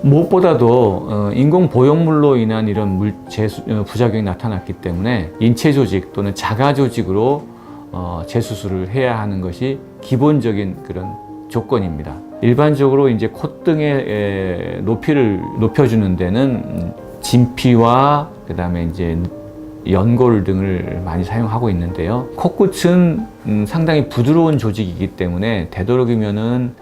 무엇보다도 인공 보형물로 인한 이런 부작용이 나타났기 때문에 인체 조직 또는 자가 조직으로 재수술을 해야 하는 것이 기본적인 그런 조건입니다. 일반적으로 이제 콧등의 높이를 높여주는 데는 진피와 그다음에 이제 연골 등을 많이 사용하고 있는데요. 콧끝은 상당히 부드러운 조직이기 때문에 되도록이면은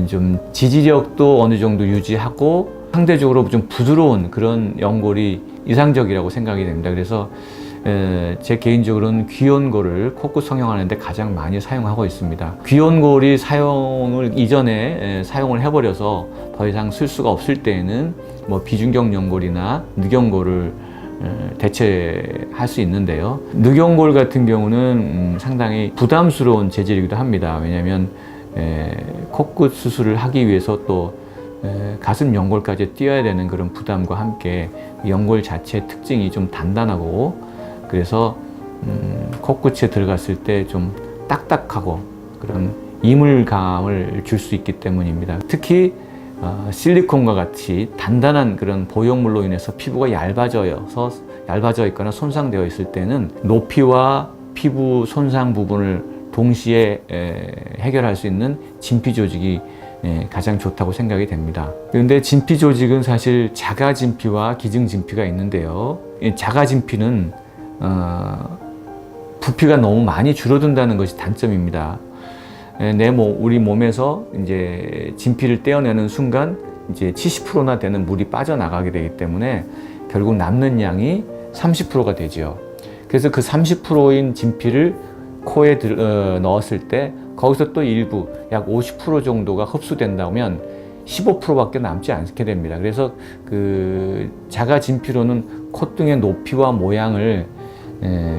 좀 지지력도 어느 정도 유지하고 상대적으로 좀 부드러운 그런 연골이 이상적이라고 생각이 됩니다. 그래서 제 개인적으로는 귀연골을 콧끝 성형하는 데 가장 많이 사용하고 있습니다. 귀연골이 이전에 사용을 해버려서 더 이상 쓸 수가 없을 때에는 뭐 비중격 연골이나 늑연골을 대체할 수 있는데요. 늑연골 같은 경우는 상당히 부담스러운 재질이기도 합니다. 왜냐하면 코끝 수술을 하기 위해서 또 가슴 연골까지 띄어야 되는 그런 부담과 함께 연골 자체의 특징이 좀 단단하고 그래서 코끝에 들어갔을 때 좀 딱딱하고 그런 이물감을 줄 수 있기 때문입니다. 특히 실리콘과 같이 단단한 그런 보형물로 인해서 피부가 얇아져 있거나 손상되어 있을 때는 높이와 피부 손상 부분을 동시에 해결할 수 있는 진피 조직이 가장 좋다고 생각이 됩니다. 그런데 진피 조직은 사실 자가 진피와 기증 진피가 있는데요. 자가 진피는 부피가 너무 많이 줄어든다는 것이 단점입니다. 우리 몸에서 이제 진피를 떼어내는 순간 이제 70%나 되는 물이 빠져나가게 되기 때문에 결국 남는 양이 30%가 되죠. 그래서 그 30%인 진피를 코에 넣었을 때 거기서 또 일부 약 50% 정도가 흡수된다면 15%밖에 남지 않게 됩니다. 그래서 그 자가 진피로는 콧등의 높이와 모양을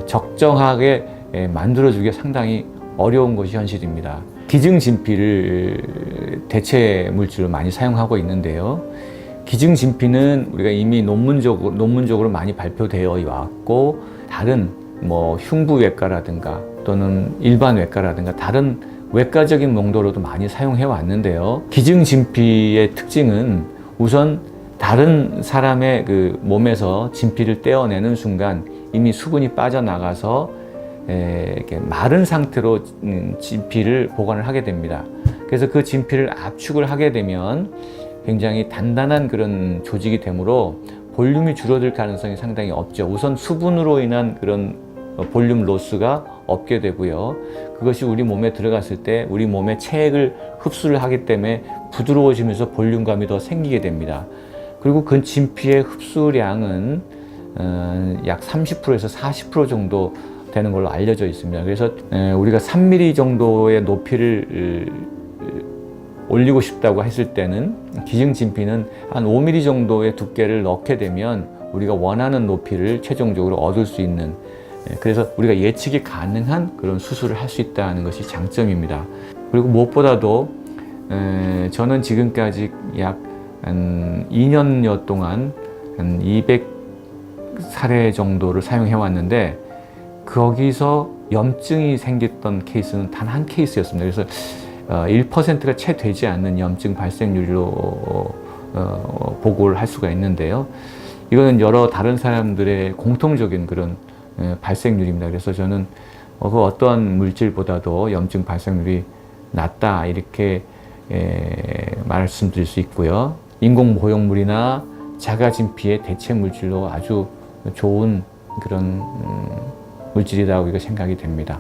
적정하게 만들어주기가 상당히 어려운 것이 현실입니다. 기증 진피를 대체 물질로 많이 사용하고 있는데요. 기증 진피는 우리가 이미 논문적으로 많이 발표되어 왔고 다른 흉부외과라든가 또는 일반 외과라든가 다른 외과적인 용도로도 많이 사용해 왔는데요. 기증 진피의 특징은 우선 다른 사람의 그 몸에서 진피를 떼어내는 순간 이미 수분이 빠져나가서 이렇게 마른 상태로 진피를 보관을 하게 됩니다. 그래서 그 진피를 압축을 하게 되면 굉장히 단단한 그런 조직이 되므로 볼륨이 줄어들 가능성이 상당히 없죠. 우선 수분으로 인한 그런 볼륨 로스가 없게 되고요. 그것이 우리 몸에 들어갔을 때 우리 몸의 체액을 흡수를 하기 때문에 부드러워지면서 볼륨감이 더 생기게 됩니다. 그리고 그 진피의 흡수량은 약 30%에서 40% 정도 되는 걸로 알려져 있습니다. 그래서 우리가 3mm 정도의 높이를 올리고 싶다고 했을 때는 기증 진피는 한 5mm 정도의 두께를 넣게 되면 우리가 원하는 높이를 최종적으로 얻을 수 있는, 그래서 우리가 예측이 가능한 그런 수술을 할 수 있다는 것이 장점입니다. 그리고 무엇보다도 저는 지금까지 약 한 2년여 동안 한 200사례 정도를 사용해 왔는데 거기서 염증이 생겼던 케이스는 단 한 케이스였습니다. 그래서 1%가 채 되지 않는 염증 발생률로 보고를 할 수가 있는데요. 이거는 여러 다른 사람들의 공통적인 그런 발생률입니다. 그래서 저는 그 어떠한 물질보다도 염증 발생률이 낮다 이렇게 말씀드릴 수 있고요. 인공 보형물이나 자가 진피의 대체 물질로 아주 좋은 그런 물질이라고 생각이 됩니다.